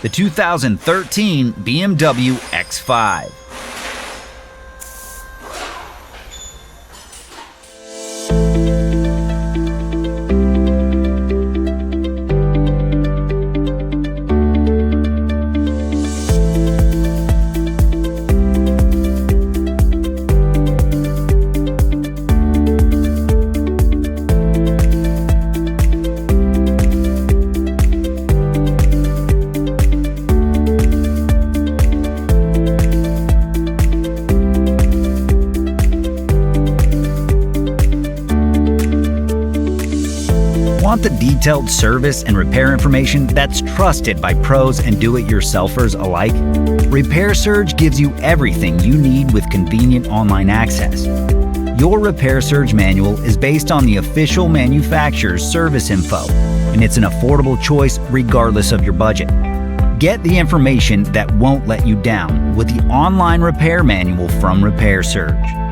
the 2013 BMW X5. Want the detailed service and repair information that's trusted by pros and do-it-yourselfers alike? Repair Surge gives you everything you need with convenient online access. Your Repair Surge manual is based on the official manufacturer's service info, and it's an affordable choice regardless of your budget. Get the information that won't let you down with the online repair manual from Repair Surge.